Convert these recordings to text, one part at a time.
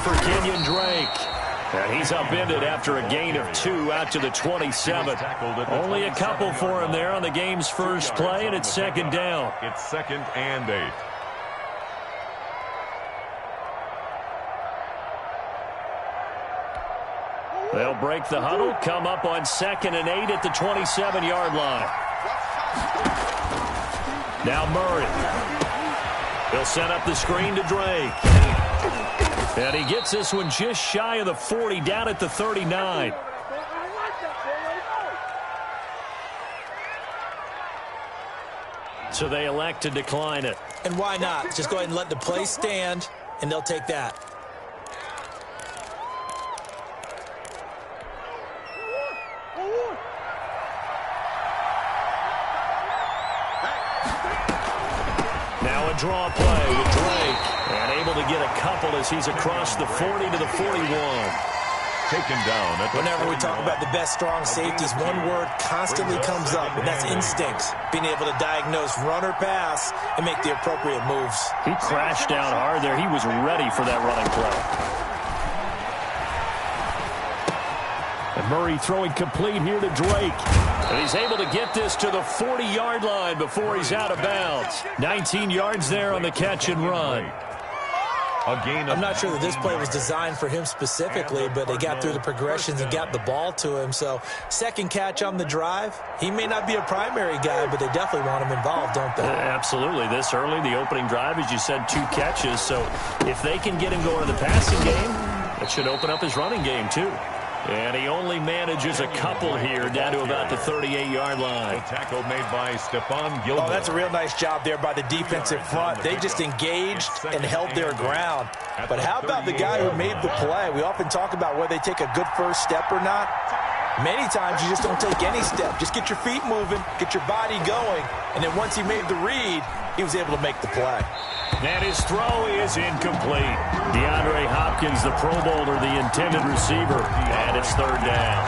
for Kenyon Drake. And he's upended after a gain of 2 out to the 27. Only a couple for him there on the game's first play, and it's second down. It's 2nd and 8. They'll break the huddle, come up on 2nd and 8 at the 27-yard line. Now Murray. He'll set up the screen to Drake. And he gets this one just shy of the 40, down at the 39. So they elect to decline it. And why not? Just go ahead and let the play stand, and they'll take that. Now a draw play with Drake. And able to get a couple as he's across the 40 to the 41. Taken down. Whenever we talk about the best strong safeties, one word constantly comes up, and that's instincts. Being able to diagnose run or pass and make the appropriate moves. He crashed down hard there. He was ready for that running play. And Murray throwing complete here to Drake. And he's able to get this to the 40-yard line before he's out of bounds. 19 yards there on the catch and run. I'm not sure that this play was designed for him specifically, but they got through the progressions and got the ball to him. So second catch on the drive. He may not be a primary guy, but they definitely want him involved, don't they? Absolutely. This early, the opening drive, as you said, 2 catches. So if they can get him going in the passing game, that should open up his running game too. And he only manages a couple here, down to about the 38-yard line. Tackle made by Stephon Gilmore. Oh, that's a real nice job there by the defensive front. They just engaged and held their ground. But how about the guy who made the play? We often talk about whether they take a good first step or not. Many times you just don't take any step. Just get your feet moving, get your body going, and then once he made the read, he was able to make the play. And his throw is incomplete. DeAndre Hopkins, the Pro Bowler, the intended receiver, and it's third down.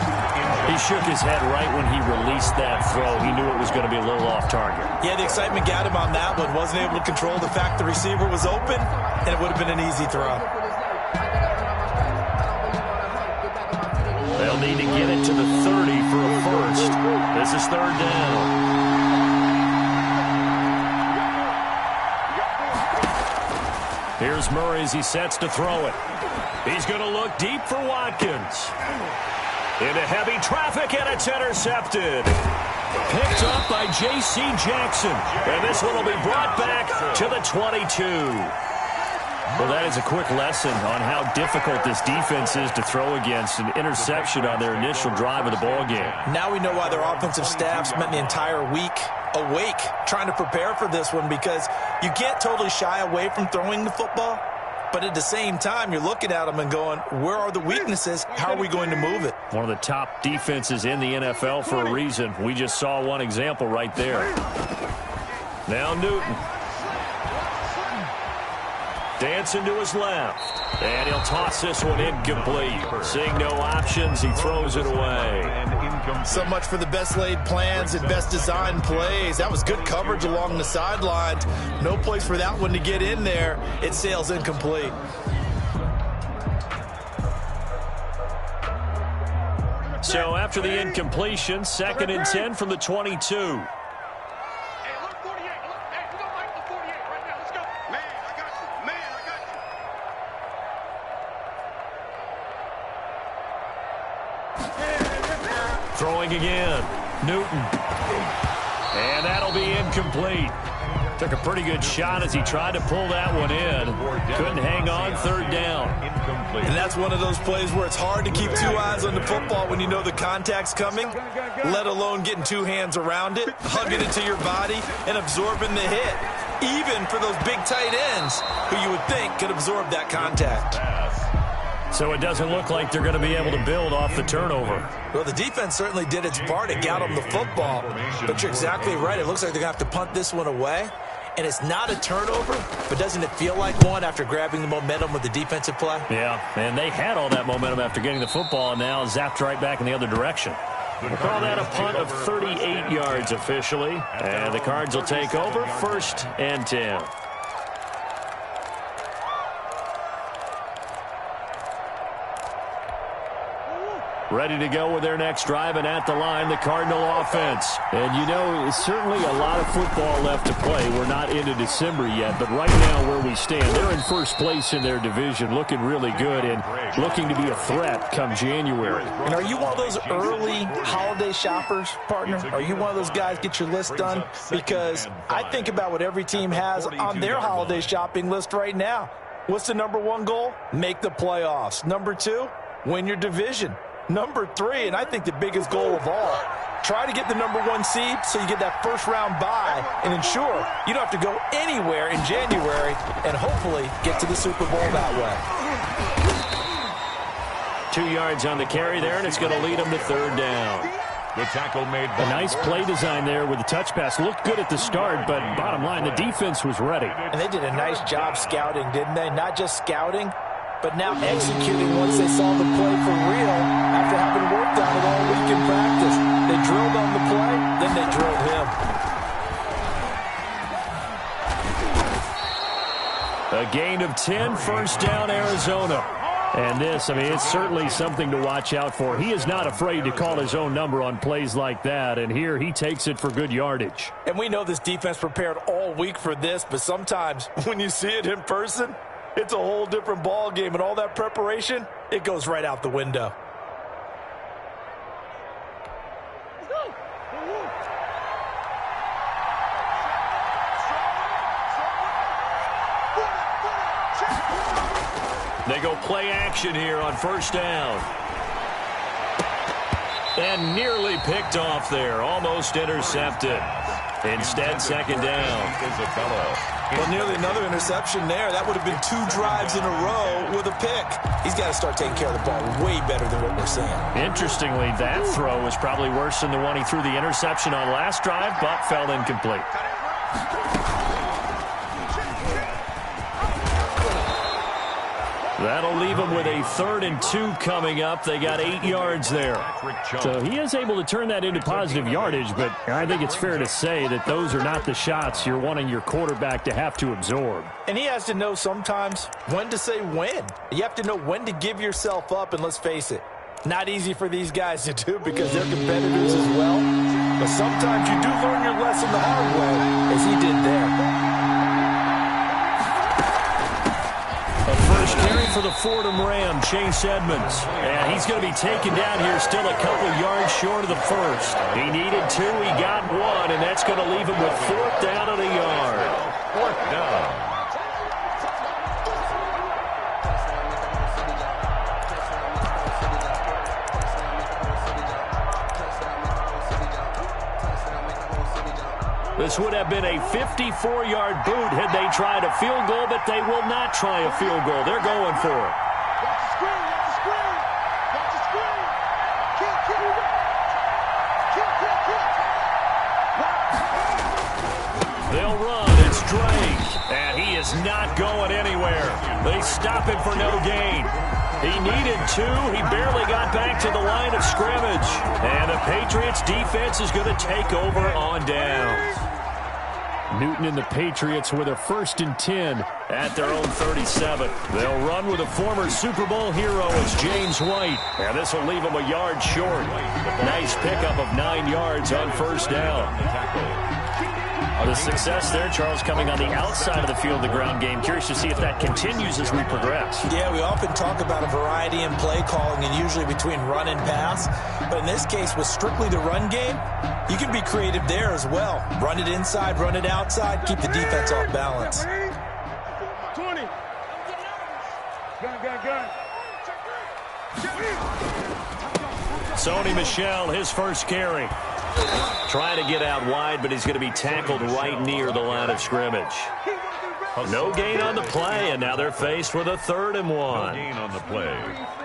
He shook his head right when he released that throw. He knew it was going to be a little off target. Yeah, the excitement got him on that one. Wasn't able to control the fact the receiver was open, and it would have been an easy throw. They'll need to get it to the 30 for a first. This is third down. Here's Murray as he sets to throw it. He's going to look deep for Watkins. Into heavy traffic, and it's intercepted. Picked up by J.C. Jackson. And this one will be brought back to the 22. Well, that is a quick lesson on how difficult this defense is to throw against. An interception on their initial drive of the ballgame. Now we know why their offensive staff spent the entire week awake trying to prepare for this one, because you can't totally shy away from throwing the football, but at the same time you're looking at them and going, where are the weaknesses? How are we going to move it? One of the top defenses in the NFL for a reason. We just saw one example right there. Now Newton. Dancing to his left. And he'll toss this one incomplete. Seeing no options, he throws it away. So much for the best laid plans and best designed plays. That was good coverage along the sidelines. No place for that one to get in there. It sails incomplete. So after the incompletion, 2nd and 10 from the 22. Throwing again. Newton. And that'll be incomplete. Took a pretty good shot as he tried to pull that one in. Couldn't hang on, third down. And that's one of those plays where it's hard to keep 2 eyes on the football when you know the contact's coming, let alone getting 2 hands around it, hugging it to your body, and absorbing the hit. Even for those big tight ends who you would think could absorb that contact. So it doesn't look like they're going to be able to build off the turnover. Well, the defense certainly did its part. It got them the football. But you're exactly right. It looks like they're going to have to punt this one away. And it's not a turnover, but doesn't it feel like one after grabbing the momentum with the defensive play? Yeah, and they had all that momentum after getting the football, and now zapped right back in the other direction. We'll call that a punt of 38 yards officially. And the Cards will take over, 1st and 10. Ready to go with their next drive, and at the line, the Cardinal offense. And, you know, certainly a lot of football left to play. We're not into December yet, but right now where we stand, they're in first place in their division, looking really good and looking to be a threat come January. And are you one of those early holiday shoppers, partner? Are you one of those guys get your list done? Because I think about what every team has on their holiday shopping list right now. What's the number one goal? Make the playoffs. Number two, win your division. Number three, and I think the biggest goal of all, try to get the number one seed so you get that first round bye and ensure you don't have to go anywhere in January and hopefully get to the Super Bowl that way. 2 yards on the carry there, and it's going to lead them to third down. The tackle made by a nice play design there with the touch pass. Looked good at the start, but bottom line, the defense was ready. And they did a nice job scouting, didn't they? Not just scouting, but now executing once they saw the play for real after having worked on it all week in practice. They drilled on the play, then they drilled him. A gain of 10, first down, Arizona. And this, I mean, it's certainly something to watch out for. He is not afraid to call his own number on plays like that, and here he takes it for good yardage. And we know this defense prepared all week for this, but sometimes when you see it in person, it's a whole different ball game, and all that preparation, it goes right out the window. They go play action here on first down. And nearly picked off there, almost intercepted. Instead, second down. Well, nearly another interception there. That would have been 2 drives in a row with a pick. He's got to start taking care of the ball way better than what we're seeing. Interestingly, that throw was probably worse than the one he threw the interception on last drive, but fell incomplete. That'll leave him with a 3rd and 2 coming up. They got 8 yards there. So he is able to turn that into positive yardage, but I think it's fair to say that those are not the shots you're wanting your quarterback to have to absorb. And he has to know sometimes when to say when. You have to know when to give yourself up, and let's face it, not easy for these guys to do because they're competitors as well. But sometimes you do learn your lesson the hard way, as he did there. First carry for the Fordham Ram, Chase Edmonds. And he's going to be taken down here still a couple yards short of the first. He needed 2, he got 1, and that's going to leave him with 4th down and a yard. 4th down. This would have been a 54-yard boot had they tried a field goal, but they will not try a field goal. They're going for it. They'll run. It's Drake. And he is not going anywhere. They stop him for no gain. He needed 2. He barely got back to the line of scrimmage. And the Patriots defense is going to take over on downs. Newton and the Patriots with a 1st and 10 at their own 37. They'll run with a former Super Bowl hero. It's James White. And this will leave him a yard short. Nice pickup of 9 yards on first down. The success there, Charles, coming on the outside of the field, the ground game. Curious to see if that continues as we progress. Yeah, we often talk about a variety in play calling and usually between run and pass. But in this case, with strictly the run game, you can be creative there as well. Run it inside, run it outside, keep the defense off balance. 20. Gun. Sony Michel, his first carry. Trying to get out wide, but he's going to be tackled right near the line of scrimmage. No gain on the play, and now they're faced with a 3rd and 1. No gain on the play.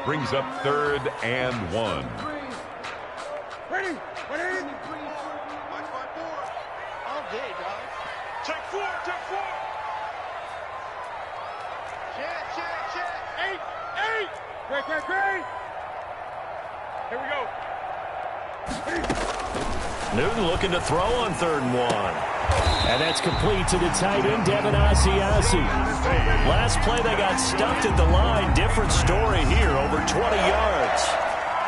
Brings up 3rd and 1. Ready. All day, dog. Check 4. Check. 8. Great. Here we go. Newton looking to throw on 3rd and 1. And that's complete to the tight end, Devin Asiasi. Last play, they got stuffed at the line. Different story here, over 20 yards.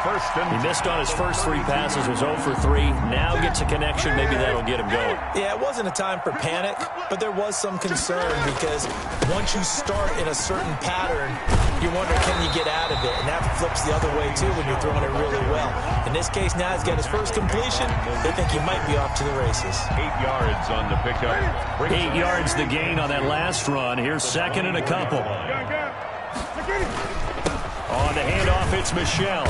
First and He missed on his first 3 passes, was 0 for 3. Now gets a connection. Maybe that'll get him going. Yeah, it wasn't a time for panic, but there was some concern because once you start in a certain pattern, you wonder, can you get out of it? And that flips the other way, too, when you're throwing it really well. In this case, now he's got his first completion. They think he might be off to the races. 8 yards on the pickup. 8 yards the gain on that last run. Here's second and a couple. On the handoff, it's Michel.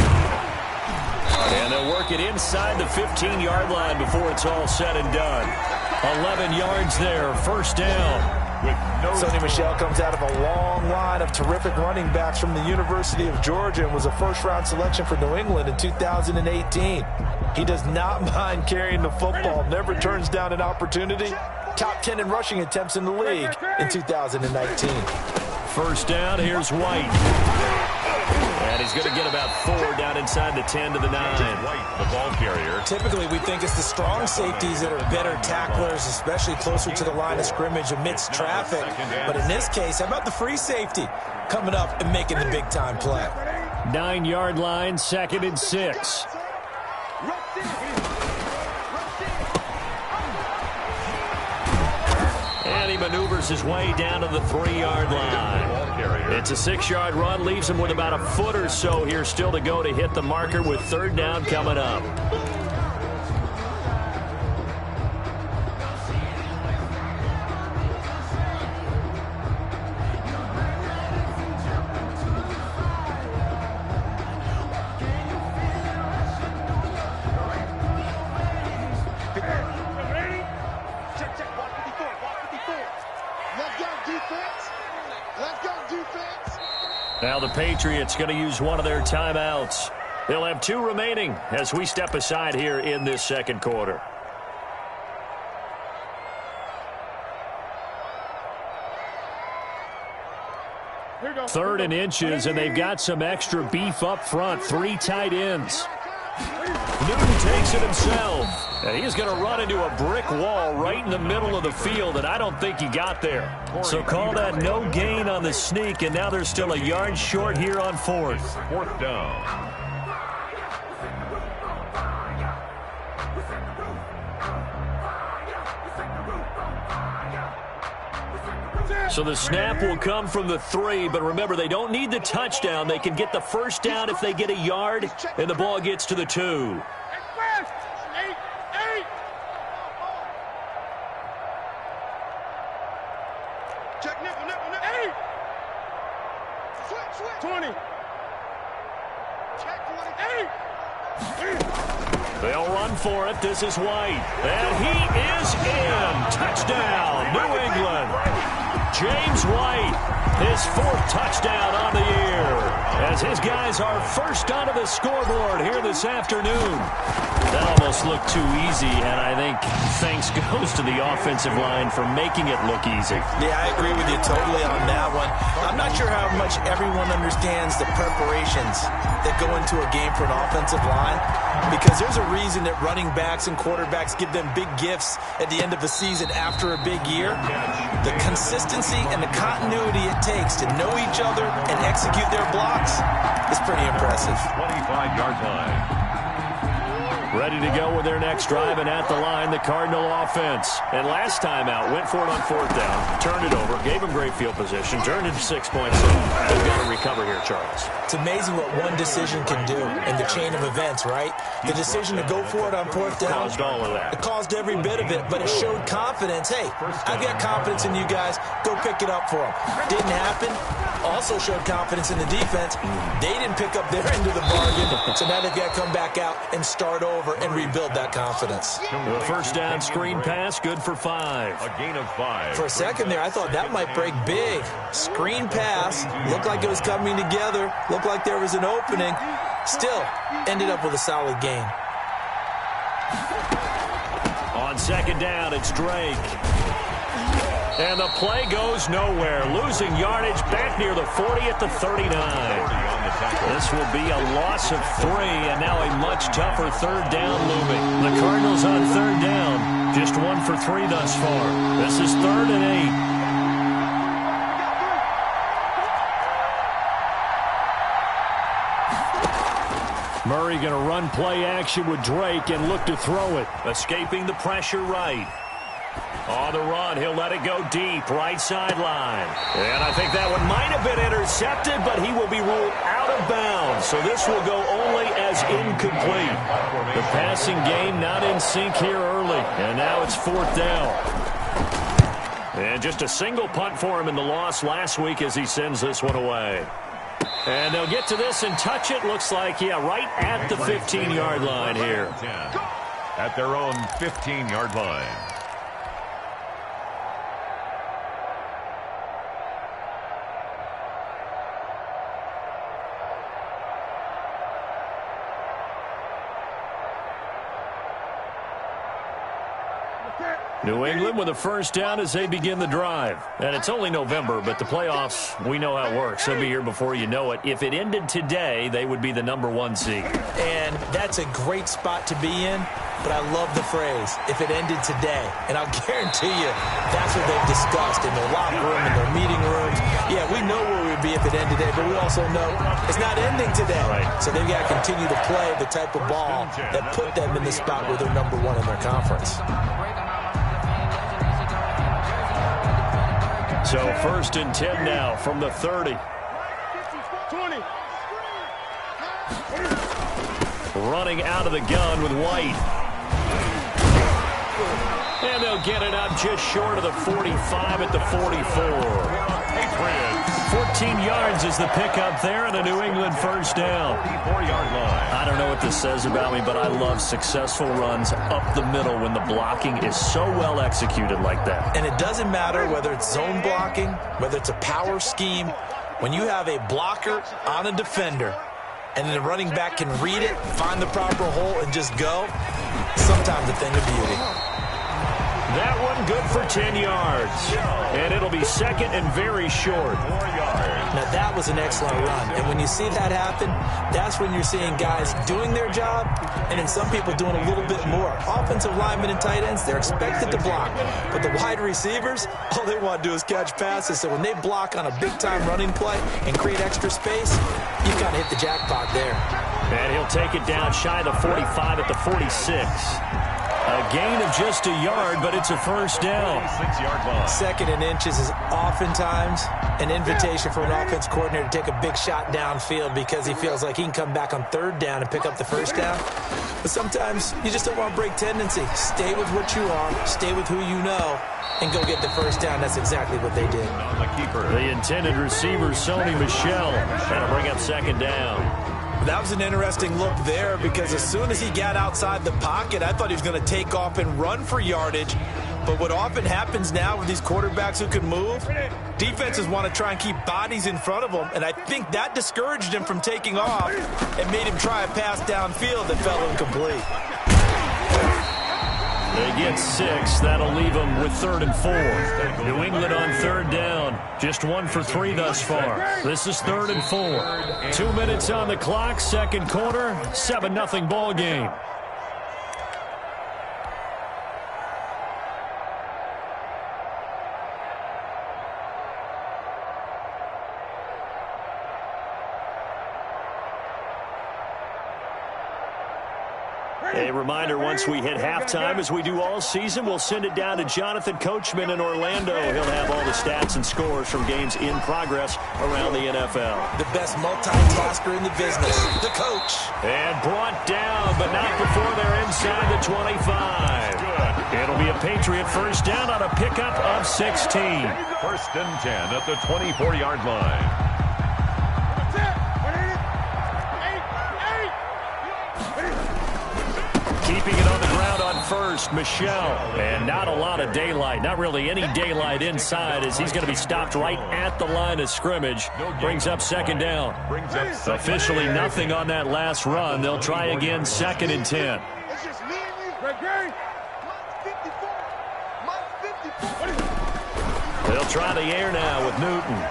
And they'll work it inside the 15-yard line before it's all said and done. 11 yards there, first down. Sony Michel comes out of a long line of terrific running backs from the University of Georgia and was a first-round selection for New England in 2018. He does not mind carrying the football, never turns down an opportunity. Top 10 in rushing attempts in the league in 2019. First down, here's White. And he's going to get about 4 down inside the 10 to the 9. White, the ball carrier. Typically, we think it's the strong safeties that are better tacklers, especially closer to the line of scrimmage amidst traffic. But in this case, how about the free safety coming up and making the big-time play? 9-yard line, second and 6. And he maneuvers his way down to the 3-yard line. It's a 6-yard run, leaves him with about a foot or so here still to go to hit the marker with third down coming up. Now the Patriots going to use one of their timeouts. They'll have 2 remaining as we step aside here in this second quarter. Third and inches, and they've got some extra beef up front. 3 tight ends. Newton takes it himself. And he's going to run into a brick wall right in the middle of the field, and I don't think he got there. So call that no gain on the sneak, and now they're still a yard short here on 4th. 4th down. So the snap will come from the 3, but remember, they don't need the touchdown. They can get the first down if they get a yard, and the ball gets to the 2. Check nickel, 20. Check 28. They'll run for it. This is White. And he is in. Touchdown, New England. James White, his 4th touchdown on the year, as his guys are first onto the scoreboard here this afternoon. That almost looked too easy, and I think thanks goes to the offensive line for making it look easy. Yeah, I agree with you totally on that one. I'm not sure how much everyone understands the preparations that go into a game for an offensive line, because there's a reason that running backs and quarterbacks give them big gifts at the end of the season after a big year. The consistency and the continuity it takes to know each other and execute their blocks is pretty impressive. 25-yard line. Ready to go with their next drive, and at the line, the Cardinal offense. And last time out, went for it on 4th down, turned it over, gave them great field position, turned it to 6 points. They've got to recover here, Charles. It's amazing what one decision can do in the chain of events, right? The decision to go for it on 4th down. Caused all of that. It caused every bit of it, but it showed confidence. Hey, I've got confidence in you guys. Go pick it up for them. Didn't happen. Also showed confidence in the defense. They didn't pick up their end of the bargain, so now they've got to come back out and start over and rebuild that confidence. The first down screen pass, good for 5. A gain of 5. For a second there, I thought that might break big. Screen pass, looked like it was coming together, looked like there was an opening. Still, ended up with a solid gain. On second down, it's Drake. And the play goes nowhere. Losing yardage back near the 40 at the 39. This will be a loss of 3, and now a much tougher third down looming. The Cardinals on third down, just 1 for 3 thus far. This is 3rd and 8. Murray going to run play action with Drake and look to throw it. Escaping the pressure right. On the run, he'll let it go deep, right sideline. And I think that one might have been intercepted, but he will be ruled out of bounds. So this will go only as incomplete. The passing game not in sync here early. And now it's 4th down. And just a single punt for him in the loss last week as he sends this one away. And they'll get to this and touch it. Looks like, right at the 15-yard line here. At their own 15-yard line. New England with a first down as they begin the drive. And it's only November, but the playoffs, we know how it works. They'll be here before you know it. If it ended today, they would be the #1 seed. And that's a great spot to be in, but I love the phrase, if it ended today. And I'll guarantee you, that's what they've discussed in their locker room, in their meeting rooms. Yeah, we know where we'd be if it ended today, but we also know it's not ending today. Right. So they've got to continue to play the type of ball that put them in the spot where they're #1 in their conference. So 1st and 10 now from the 30. 20. Running out of the gun with White. And they'll get it up just short of the 45 at the 44. 14 yards is the pickup there and a New England first down. 44-yard line. I don't know what this says about me, but I love successful runs up the middle when the blocking is so well executed like that. And it doesn't matter whether it's zone blocking, whether it's a power scheme. When you have a blocker on a defender and the running back can read it, find the proper hole, and just go, sometimes a thing of beauty. That one good for 10 yards. And it'll be 2nd and very short. 4 yards. Now, that was an excellent run. And when you see that happen, that's when you're seeing guys doing their job and then some people doing a little bit more. Offensive linemen and tight ends, they're expected to block. But the wide receivers, all they want to do is catch passes. So when they block on a big-time running play and create extra space, you kind of hit the jackpot there. And he'll take it down shy of the 45 at the 46. A gain of just a yard, but it's a first down. 6-yard line. 2nd and inches is oftentimes an invitation for an offense coordinator to take a big shot downfield because he feels like he can come back on 3rd down and pick up the first down. But sometimes you just don't want to break tendency. Stay with what you are, stay with who you know, and go get the first down. That's exactly what they did. On the keeper. The intended receiver, Sony Michel, that'll bring up 2nd down. That was an interesting look there because as soon as he got outside the pocket, I thought he was going to take off and run for yardage. But what often happens now with these quarterbacks who can move, defenses want to try and keep bodies in front of them, and I think that discouraged him from taking off and made him try a pass downfield that fell incomplete. They get 6. That'll leave them with 3rd and 4. New England on 3rd down. Just 1 for 3 thus far. This is 3rd and 4. 2 minutes on the clock. 2nd quarter. 7-0 ball game. A reminder, once we hit halftime, as we do all season, we'll send it down to Jonathan Coachman in Orlando. He'll have all the stats and scores from games in progress around the NFL. The best multitasker in the business, the coach. And brought down, but not before they're inside the 25. It'll be a Patriot first down on a pickup of 16. 1st and 10 at the 24-yard line. Keeping it on the ground on 1st, Michel. And not a lot of daylight, not really any daylight inside as he's going to be stopped right at the line of scrimmage. Brings up 2nd down. Officially nothing on that last run. They'll try again 2nd and 10. They'll try the air now with Newton.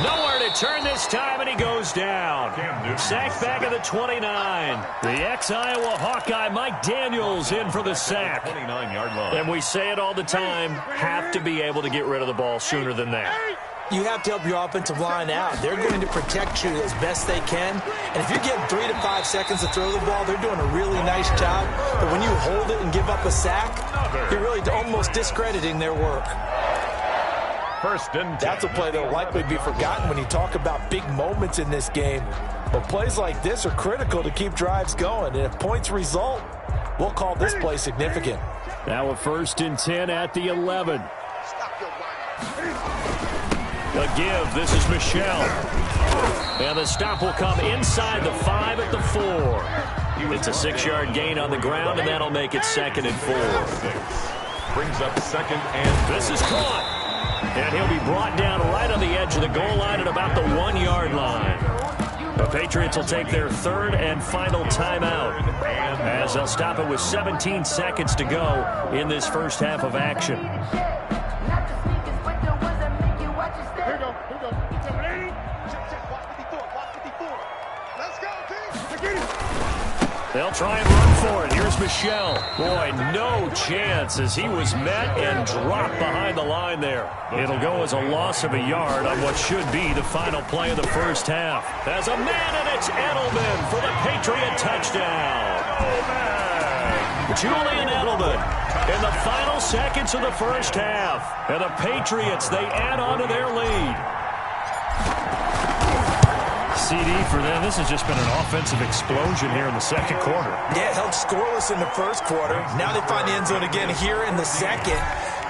Nowhere to turn this time, and he goes down. Sacked back at the 29. The ex-Iowa Hawkeye, Mike Daniels, in for the sack. 29-yard line. And we say it all the time, have to be able to get rid of the ball sooner than that. you have to help your offensive line out. They're going to protect you as best they can. And if you're getting 3 to 5 seconds to throw the ball, they're doing a really nice job. But when you hold it and give up a sack, you're really almost discrediting their work. First and 10. That's a play that will likely be forgotten when you talk about big moments in this game. But plays like this are critical to keep drives going. And if points result, we'll call this play significant. Now a first and 10 at the 11. A give. This is Michel. And the stop will come inside the 5 at the 4. It's a 6-yard gain on the ground, and that'll make it 2nd and 4. Brings up 2nd and 4. This is caught. And he'll be brought down right on the edge of the goal line at about the 1-yard line. The Patriots will take their 3rd and final timeout, as they'll stop it with 17 seconds to go in this first half of action. They'll try and run for it. Here's Michel. Boy, no chance as he was met and dropped behind the line there. It'll go as a loss of a yard on what should be the final play of the first half. As a man, and it's Edelman for the Patriot touchdown. Julian Edelman in the final seconds of the first half. And the Patriots, they add on to their lead. CD for them. This has just been an offensive explosion here in the second quarter. Yeah, held scoreless in the first quarter. Now they find the end zone again here in the second.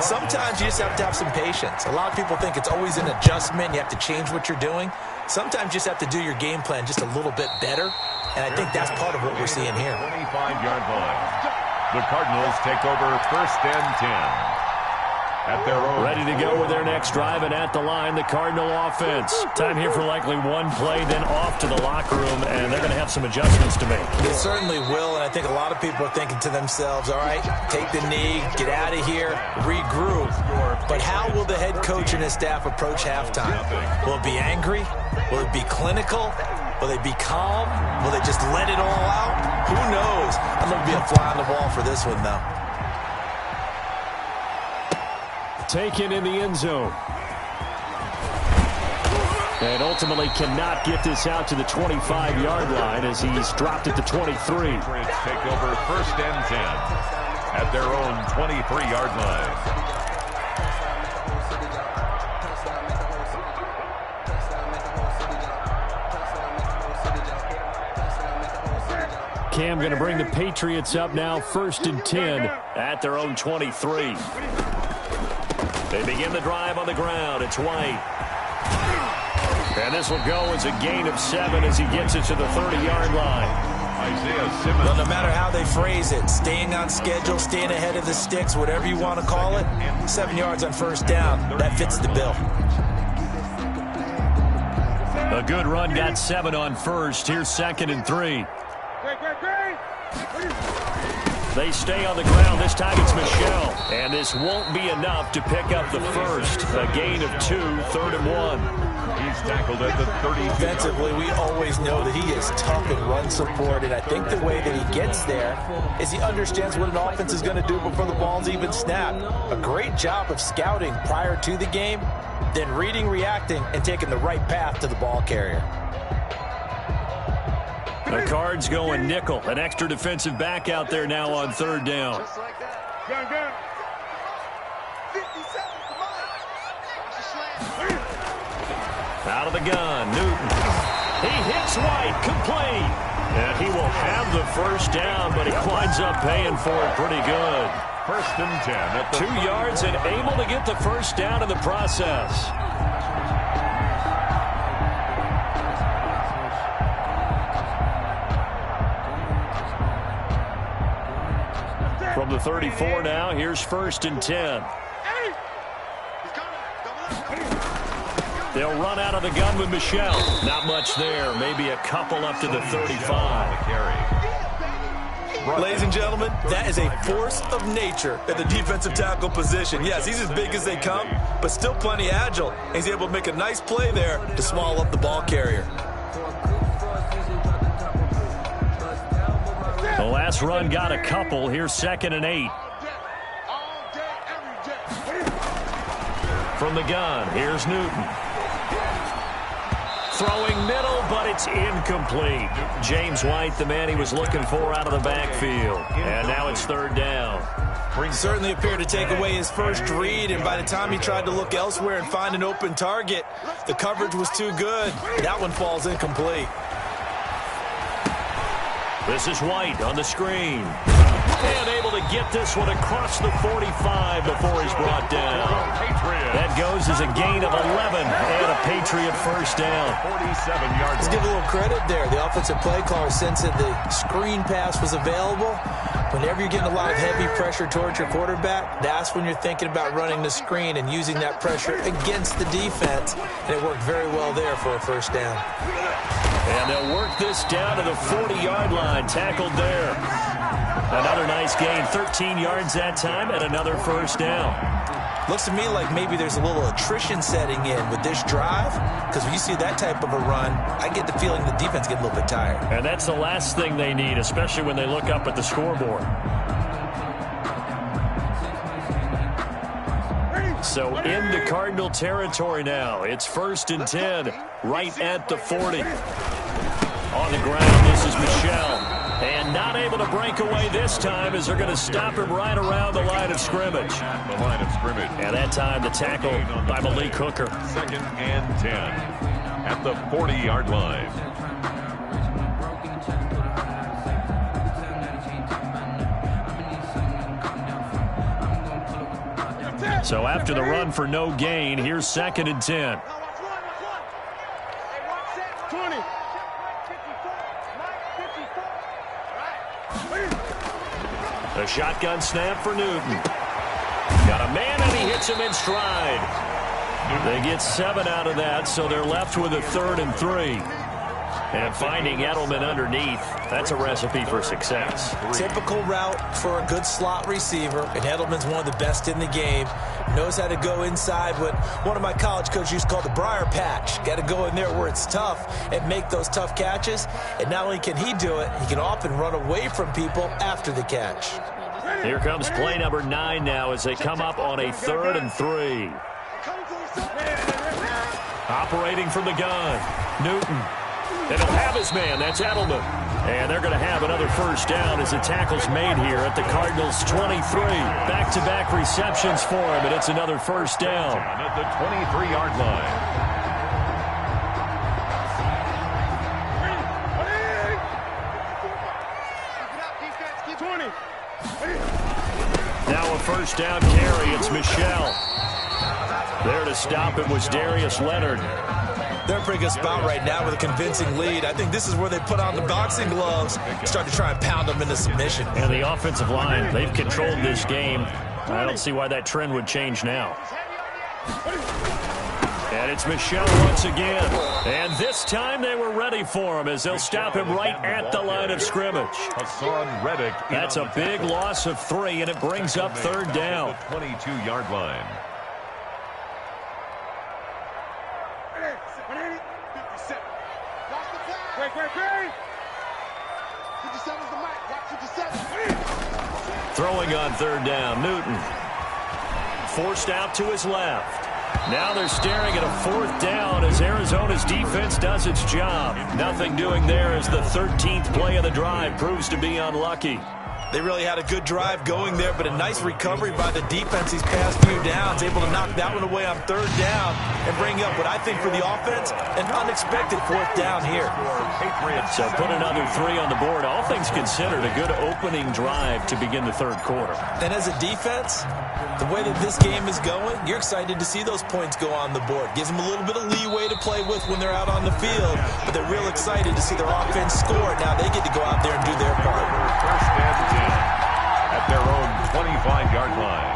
Sometimes you just have to have some patience. A lot of people think it's always an adjustment. You have to change what you're doing. Sometimes you just have to do your game plan just a little bit better. And I think that's part of what we're seeing here. 25-yard line. The Cardinals take over 1st and 10. At their own. Ready to go with their next drive, and at the line, the Cardinal offense. Time here for likely one play, then off to the locker room, and they're going to have some adjustments to make. They certainly will, and I think a lot of people are thinking to themselves, all right, take the knee, get out of here, regroup. But how will the head coach and his staff approach halftime? Will it be angry? Will it be clinical? Will they be calm? Will they just let it all out? Who knows? I'm going to be a fly on the wall for this one, though. Taken in the end zone. And ultimately cannot get this out to the 25-yard line as he's dropped it to 23. Patriots take over 1st and 10 at their own 23-yard line. Cam going to bring the Patriots up now 1st and 10 at their own 23. They begin the drive on the ground. It's White. And this will go as a gain of 7 as he gets it to the 30-yard line. Isaiah Simmons. Well, no matter how they phrase it, staying on schedule, staying ahead of the sticks, whatever you want to call it, 7 yards on 1st down, that fits the bill. A good run got 7 on 1st. Here's 2nd and 3. They stay on the ground. This time it's Michel. And this won't be enough to pick up the first. A gain of 2, 3rd and 1. He's tackled at the 30. Defensively, we always know that he is tough in run support. And I think the way that he gets there is he understands what an offense is going to do before the ball's even snapped. A great job of scouting prior to the game, then reading, reacting, and taking the right path to the ball carrier. The Cards going nickel. An extra defensive back out there now on 3rd down. Just like that. Gun. 57, come on. Out of the gun, Newton. He hits White, complete. And he will have the 1st down, but he winds up paying for it pretty good. 1st and 10 at the 2 yards and able to get the 1st down in the process. From the 34 now, here's 1st and 10. They'll run out of the gun with Michel. Not much there. Maybe a couple up to the 35. Ladies and gentlemen, that is a force of nature at the defensive tackle position. Yes, he's as big as they come, but still plenty agile. And he's able to make a nice play there to swallow up the ball carrier. The last run got a couple. Here's 2nd and 8. From the gun, here's Newton. Throwing middle, but it's incomplete. James White, the man he was looking for out of the backfield. And now it's third down. Certainly appeared to take away his first read, and by the time he tried to look elsewhere and find an open target, the coverage was too good. That one falls incomplete. This is White on the screen. And able to get this one across the 45 before he's brought down. That goes as a gain of 11 and a Patriot first down. 47 yards. Let's give a little credit there. The offensive play caller sensed that the screen pass was available. Whenever you're getting a lot of heavy pressure towards your quarterback, that's when you're thinking about running the screen and using that pressure against the defense. And it worked very well there for a first down. And they'll work this down to the 40-yard line. Tackled there. Another nice gain. 13 yards that time and another first down. Looks to me like maybe there's a little attrition setting in with this drive, because when you see that type of a run, I get the feeling the defense gets a little bit tired. And that's the last thing they need, especially when they look up at the scoreboard. So into Cardinal territory now. It's 1st and 10, right at the 40. On the ground, this is Michel. And not able to break away this time as they're going to stop him right around the line of scrimmage. The line of scrimmage. And that time the tackle by Malik Hooker. 2nd and 10 at the 40-yard line. So after the run for no gain, here's 2nd and 10. 20. The shotgun snap for Newton. Got a man and he hits him in stride. They get 7 out of that, so they're left with a 3rd and 3. And finding Edelman underneath, that's a recipe for success. Typical route for a good slot receiver, and Edelman's one of the best in the game. Knows how to go inside what one of my college coaches used to call the briar patch. Got to go in there where it's tough and make those tough catches. And not only can he do it, he can often run away from people after the catch. Here comes play number 9 now as they come up on a 3rd and 3. Operating from the gun, Newton. And he'll have his man. That's Edelman. And they're going to have another first down as the tackle's made here at the Cardinals' 23. Back-to-back receptions for him, and it's another first down. At the 23-yard line. Now a first down carry. It's Michel. There to stop him was Darius Leonard. They're in a pretty good spot right now with a convincing lead. I think this is where they put on the boxing gloves, start to try and pound them into submission. And the offensive line, they've controlled this game. I don't see why that trend would change now. And it's Michel once again. And this time they were ready for him as they'll stop him right at the line of scrimmage. Hassan Reddick. That's a big loss of 3, and it brings up 3rd down. 22-yard line. Throwing on 3rd down, Newton. Forced out to his left. Now they're staring at a 4th down as Arizona's defense does its job. Nothing doing there as the 13th play of the drive proves to be unlucky. They really had a good drive going there, but a nice recovery by the defense these past few downs, able to knock that one away on 3rd down and bring up what I think for the offense, an unexpected 4th down here. So put another 3 on the board. All things considered, a good opening drive to begin the 3rd quarter. And as a defense, the way that this game is going, you're excited to see those points go on the board. Gives them a little bit of leeway to play with when they're out on the field, but they're real excited to see their offense score. Now they get to go out there and do their part. First and 10 at their own 25-yard line.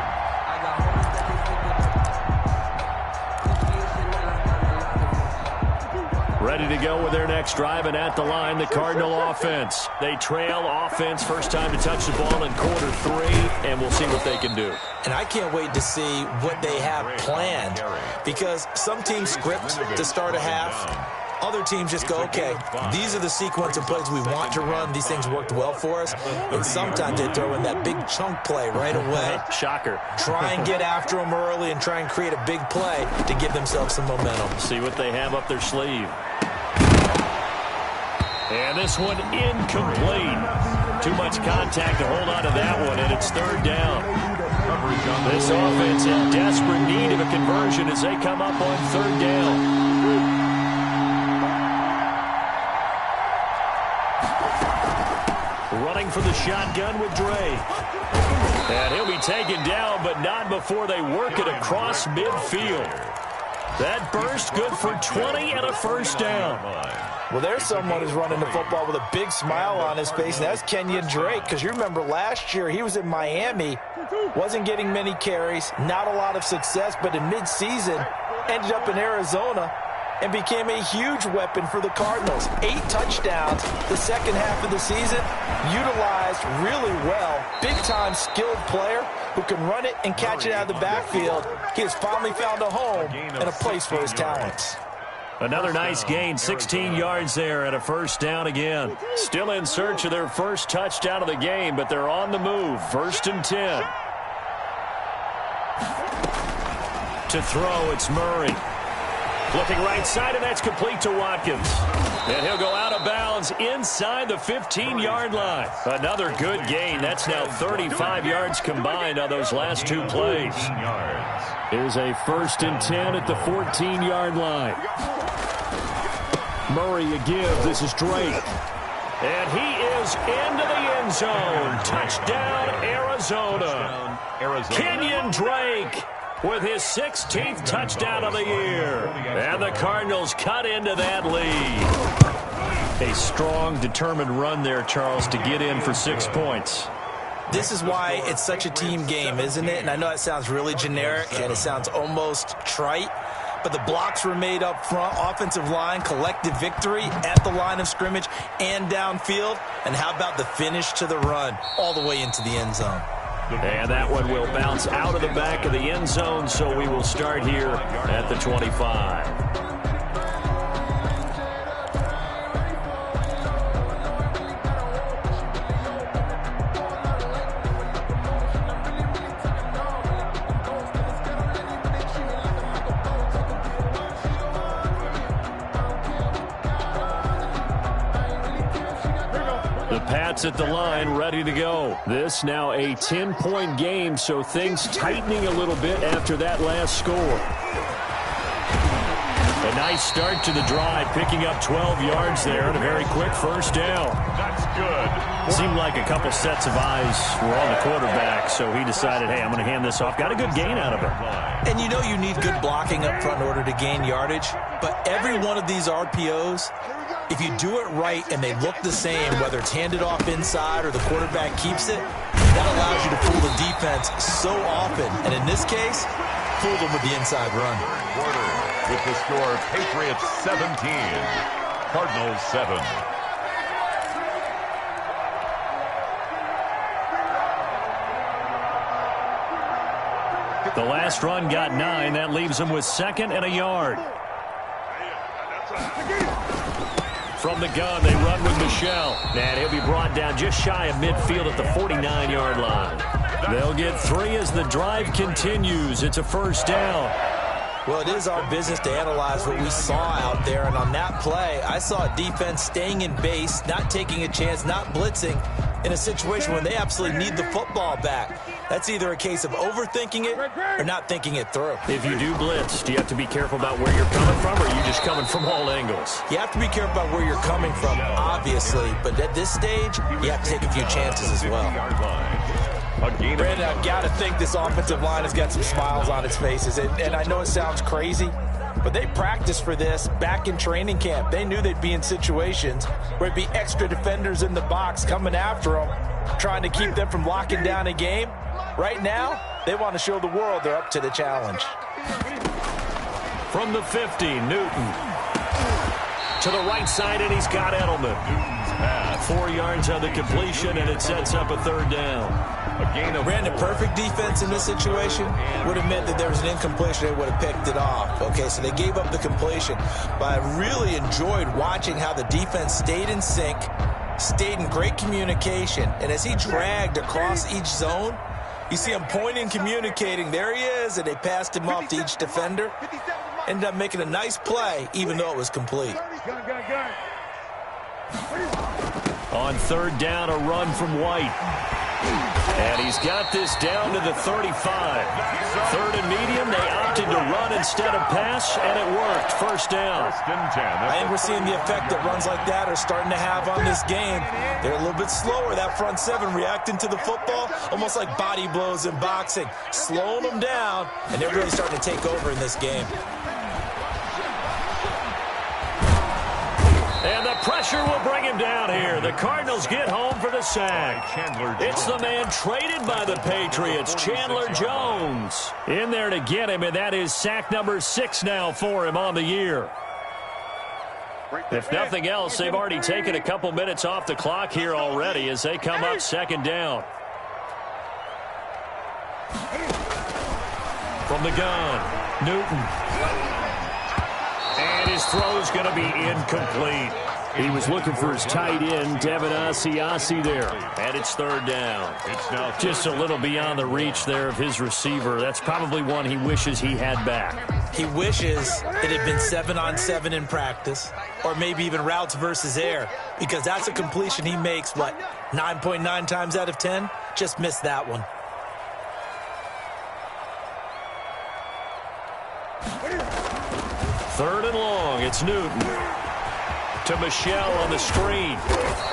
Ready to go with their next drive, and at the line, the Cardinal offense. They trail offense, first time to touch the ball in quarter 3, and we'll see what they can do. And I can't wait to see what they have planned, because some teams script to start a half. Other teams just go, okay, these are the sequence of plays we want to run. These things worked well for us. And sometimes they throw in that big chunk play right away. Shocker. Try and get after them early and try and create a big play to give themselves some momentum. See what they have up their sleeve. And this one incomplete. Too much contact to hold on to that one, and it's third down. This offense in desperate need of a conversion as they come up on third down. Running for the shotgun with Dre. And he'll be taken down, but not before they work it across midfield. That burst good for 20 and a first down. Well, there's someone who's running the football with a big smile on his face, and that's Kenyon Drake, because you remember last year he was in Miami, wasn't getting many carries, not a lot of success, but in midseason ended up in Arizona and became a huge weapon for the Cardinals. 8 touchdowns the second half of the season, utilized really well. Big-time skilled player who can run it and catch it out of the backfield. He has finally found a home and a place for his talents. Another nice gain, 16 yards there and a first down again. Still in search of their first touchdown of the game, but they're on the move. First and 10. To throw, it's Murray. Looking right side, and that's complete to Watkins. And he'll go out of bounds inside the 15-yard line. Another good gain. That's now 35 yards combined on those last 2 plays. Here's a first and 10 at the 14-yard line. Murray a give. This is Drake. And he is into the end zone. Touchdown, Arizona. Kenyon Drake with his 16th touchdown of the year. And the Cardinals cut into that lead. A strong, determined run there, Charles, to get in for 6 points. This is why it's such a team game, isn't it? And I know it sounds really generic and it sounds almost trite, but the blocks were made up front, offensive line, collective victory at the line of scrimmage and downfield. And how about the finish to the run all the way into the end zone? And that one will bounce out of the back of the end zone, so we will start here at the 25. At the line, ready to go. This now a 10-point game, so things tightening a little bit after that last score. A nice start to the drive, picking up 12 yards there and a very quick first down. That's good. Seemed like a couple sets of eyes were on the quarterback, so he decided, hey, I'm going to hand this off. Got a good gain out of it. And you know you need good blocking up front in order to gain yardage, but every one of these RPOs, if you do it right and they look the same, whether it's handed off inside or the quarterback keeps it, that allows you to fool the defense so often. And in this case, fool them with the inside run. Quarter with the score, Patriots 17, Cardinals 7. The last run got 9. That leaves them with 2nd and a yard. From the gun, they run with Michel. And he'll be brought down just shy of midfield at the 49-yard line. They'll get 3 as the drive continues. It's a first down. Well, it is our business to analyze what we saw out there. And on that play, I saw a defense staying in base, not taking a chance, not blitzing in a situation where they absolutely need the football back. That's either a case of overthinking it or not thinking it through. If you do blitz, do you have to be careful about where you're coming from, or are you just coming from all angles? You have to be careful about where you're coming from, obviously. But at this stage, you have to take a few chances as well. Brandon, I've got to think this offensive line has got some smiles on its faces. And I know it sounds crazy, but they practiced for this back in training camp. They knew they'd be in situations where it'd be extra defenders in the box coming after them, trying to keep them from locking down a game. Right now, they want to show the world they're up to the challenge. From the 50, Newton. To the right side, and he's got Edelman. 4 yards on the completion, and it sets up a third down. Brandon, perfect defense in this situation would have meant that there was an incompletion. They would have picked it off. Okay, so they gave up the completion. But I really enjoyed watching how the defense stayed in sync, stayed in great communication, and as he dragged across each zone, you see him pointing, communicating. There he is, and they passed him off to each defender. Ended up making a nice play, even though it was complete. On third down, a run from White. And he's got this down to the 35. Third and medium, they opted to run instead of pass, and it worked. First down. I think we're seeing the effect that runs like that are starting to have on this game. They're a little bit slower, that front seven, reacting to the football, almost like body blows in boxing, slowing them down, and they're really starting to take over in this game. And the pressure will bring him down here. The Cardinals get home for the sack. It's the man traded by the Patriots, Chandler Jones. In there to get him, and that is sack number 6 now for him on the year. If nothing else, they've already taken a couple minutes off the clock here already as they come up second down. From the gun, Newton. And his throw's going to be incomplete. He was looking for his tight end, Devin Asiasi there. And it's third down. Just a little beyond the reach there of his receiver. That's probably one he wishes he had back. He wishes it had been 7-on-7 in practice, or maybe even routes versus air, because that's a completion he makes, 9.9 times out of 10? Just missed that one. Third and long, it's Newton to Michel on the screen.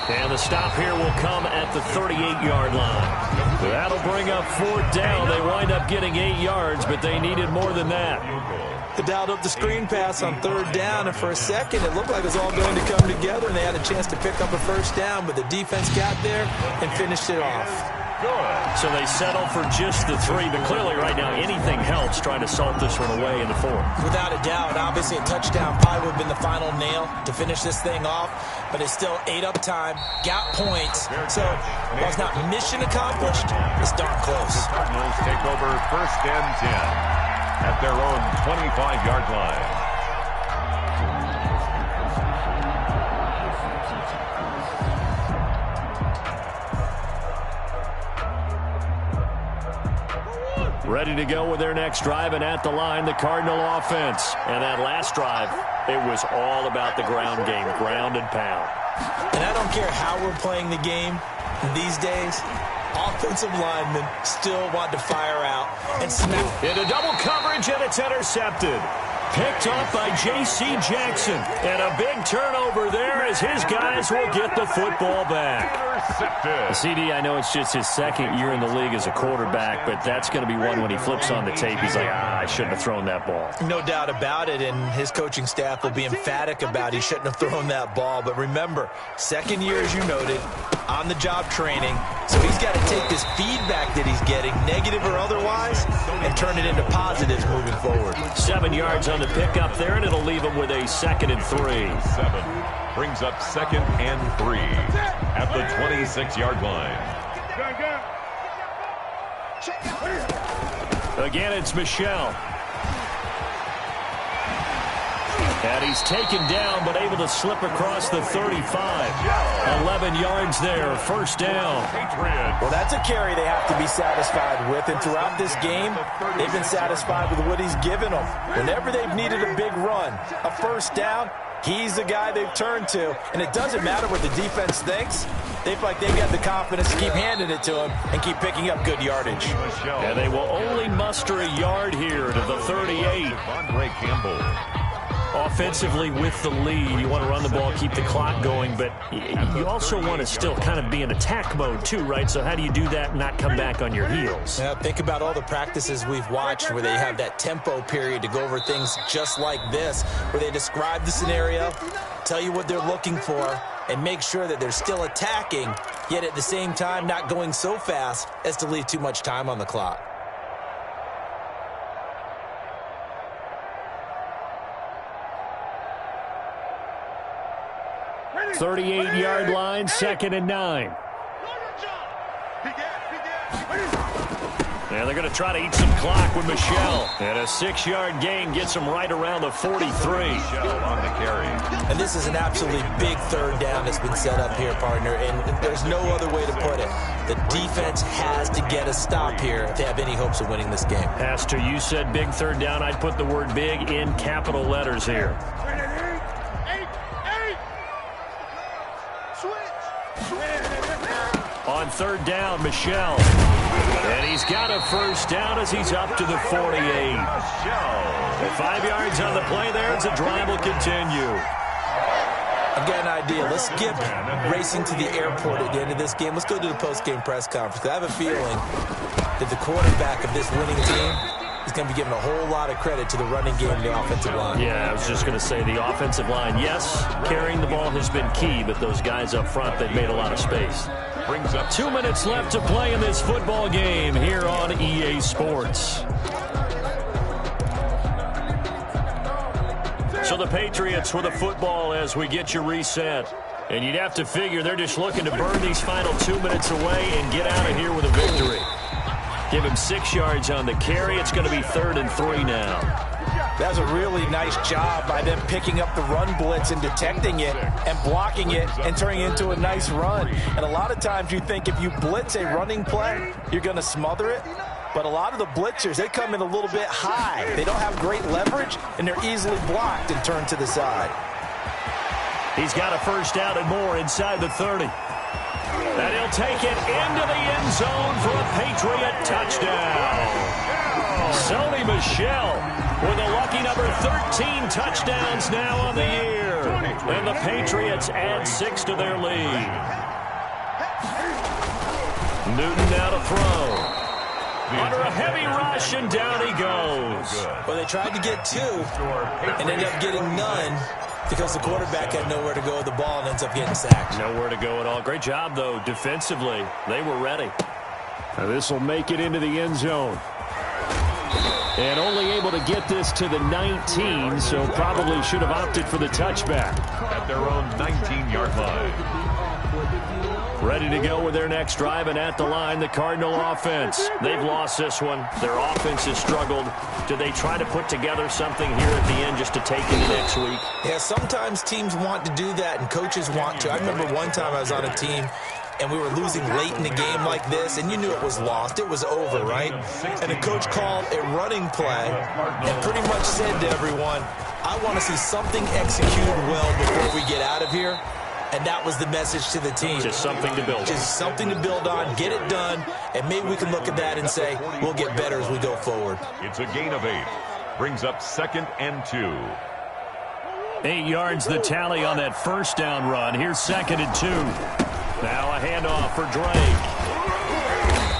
And the stop here will come at the 38-yard line. That'll bring up fourth down. They wind up getting 8 yards, but they needed more than that. They dialed up the screen pass on third down, and for a second it looked like it was all going to come together, and they had a chance to pick up a first down, but the defense got there and finished it off. Good. So they settle for just the 3, but clearly right now anything helps trying to salt this one away in the 4th. Without a doubt, obviously a touchdown probably would have been the final nail to finish this thing off, but it's still 8 up time, got points, so while it's not mission accomplished, it's darn close. The Cardinals take over first and 10 at their own 25-yard line. Ready to go with their next drive, and at the line, the Cardinal offense. And that last drive, it was all about the ground game, ground and pound. And I don't care how we're playing the game these days, offensive linemen still want to fire out and smack. Into double coverage, and it's intercepted. Picked off by J.C. Jackson. And a big turnover there as his guys will get the football back. CD, I know it's just his second year in the league as a quarterback, but that's going to be one when he flips on the tape. He's like, I shouldn't have thrown that ball. No doubt about it, and his coaching staff will be emphatic about he shouldn't have thrown that ball. But remember, second year, as you noted, on-the-job training. So he's got to take this feedback that he's getting, negative or otherwise, and turn it into positives moving forward. 7 yards on the pickup there, and it'll leave him with a 2nd and 3. 7 brings up 2nd and 3 at the 26-yard line. Again, it's Michel. And he's taken down, but able to slip across the 35. 11 yards there, first down. Well, that's a carry they have to be satisfied with. And throughout this game, they've been satisfied with what he's given them. Whenever they've needed a big run, a first down, he's the guy they've turned to. And it doesn't matter what the defense thinks. They feel like they've got the confidence to keep handing it to him and keep picking up good yardage. And they will only muster a yard here to the 38. Andre Campbell. Offensively with the lead, you want to run the ball, keep the clock going, but you also want to still kind of be in attack mode too, right? So how do you do that and not come back on your heels? Yeah, think about all the practices we've watched where they have that tempo period to go over things just like this, where they describe the scenario, tell you what they're looking for, and make sure that they're still attacking, yet at the same time not going so fast as to leave too much time on the clock. 38-yard line, 2nd and 9. And they're going to try to eat some clock with Michel. And a 6-yard gain gets him right around the 43. Michel on the carry. And this is an absolutely big third down that's been set up here, partner. And there's no other way to put it. The defense has to get a stop here if they have any hopes of winning this game. Pastor, you said big third down. I'd put the word big in capital letters here. on third down, Michel. And he's got a first down as he's up to the 48. 5 yards on the play there as the drive will continue. I've got an idea. Let's skip racing to the airport at the end of this game. Let's go to the post-game press conference. I have a feeling that the quarterback of this winning team is going to be giving a whole lot of credit to the running game and the offensive line. Yeah, I was just going to say the offensive line, yes, carrying the ball has been key, but those guys up front, they've made a lot of space. Brings up 2 minutes left to play in this football game here on EA Sports. So the Patriots with the football as we get you reset. And you'd have to figure they're just looking to burn these final 2 minutes away and get out of here with a victory. Give him 6 yards on the carry. It's going to be 3rd and 3 now. That was a really nice job by them picking up the run blitz and detecting it and blocking it and turning it into a nice run. And a lot of times you think if you blitz a running play, you're going to smother it. But a lot of the blitzers, they come in a little bit high. They don't have great leverage, and they're easily blocked and turned to the side. He's got a first down and more inside the 30. And he'll take it into the end zone for a Patriot touchdown. Sony Michel with a lucky number 13 touchdowns now on the year. And the Patriots add 6 to their lead. Newton now to throw. Under a heavy rush, and down he goes. Well, they tried to get 2 and ended up getting none because the quarterback had nowhere to go with the ball and ends up getting sacked. Nowhere to go at all. Great job, though, defensively. They were ready. Now this will make it into the end zone. And only able to get this to the 19, so probably should have opted for the touchback. at their own 19-yard line. Ready to go with their next drive, and at the line, the Cardinal offense. They've lost this one. Their offense has struggled. Do they try to put together something here at the end just to take into next week? Yeah, sometimes teams want to do that, and coaches want to. I remember one time I was on a team, and we were losing late in the game like this, and you knew it was lost. It was over, right? And the coach called a running play and pretty much said to everyone, I want to see something executed well before we get out of here. And that was the message to the team. Just something to build on. Just something to build on, get it done, and maybe we can look at that and say, we'll get better as we go forward. It's a gain of 8. Brings up 2nd and 2. 8 yards the tally on that first down run. Here's 2nd and 2. Now a handoff for Drake.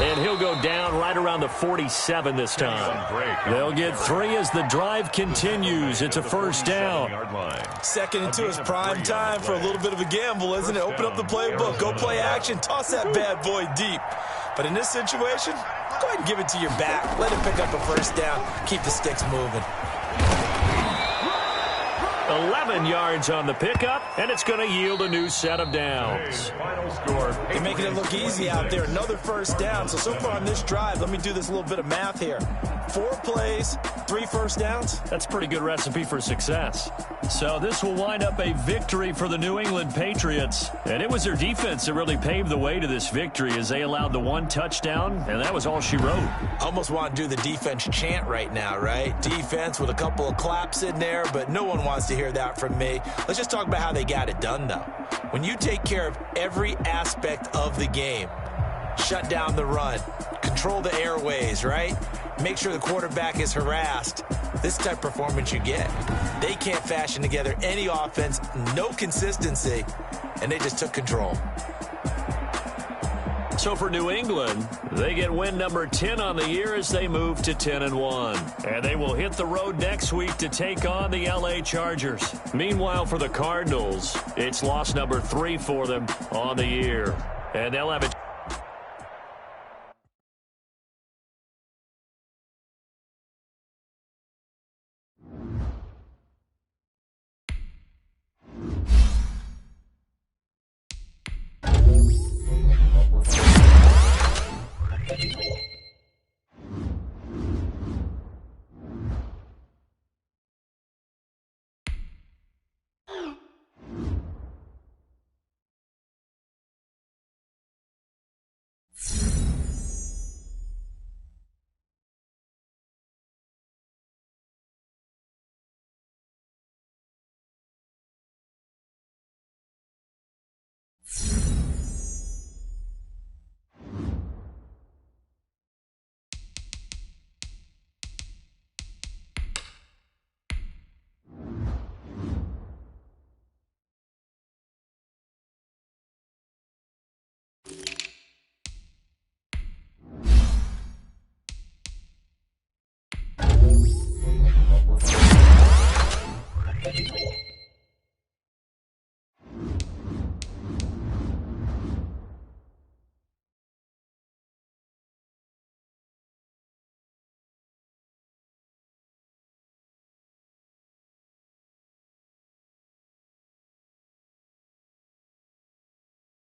And he'll go down right around the 47 this time. They'll get 3 as the drive continues. It's a first down. 2nd and 2 is prime time for a little bit of a gamble, isn't it? Open up the playbook, go play action, toss that bad boy deep. But in this situation, go ahead and give it to your back. Let him pick up a first down. Keep the sticks moving. 11 yards on the pickup, and it's going to yield a new set of downs. They're making it look easy out there. Another first down. So far on this drive, let me do this little bit of math here. 4 plays, 3 first downs. That's a pretty good recipe for success. So this will wind up a victory for the New England Patriots. And it was their defense that really paved the way to this victory as they allowed the 1 touchdown, and that was all she wrote. I almost want to do the defense chant right now, right? Defense with a couple of claps in there, but no one wants to hear that from me. Let's just talk about how they got it done, though. When you take care of every aspect of the game, shut down the run, control the airways, right? Make sure the quarterback is harassed. This type of performance you get. They can't fashion together any offense, no consistency, and they just took control. So for New England, they get win number 10 on the year as they move to 10-1. And they will hit the road next week to take on the LA Chargers. Meanwhile, for the Cardinals, it's loss number 3 for them on the year. And they'll have it.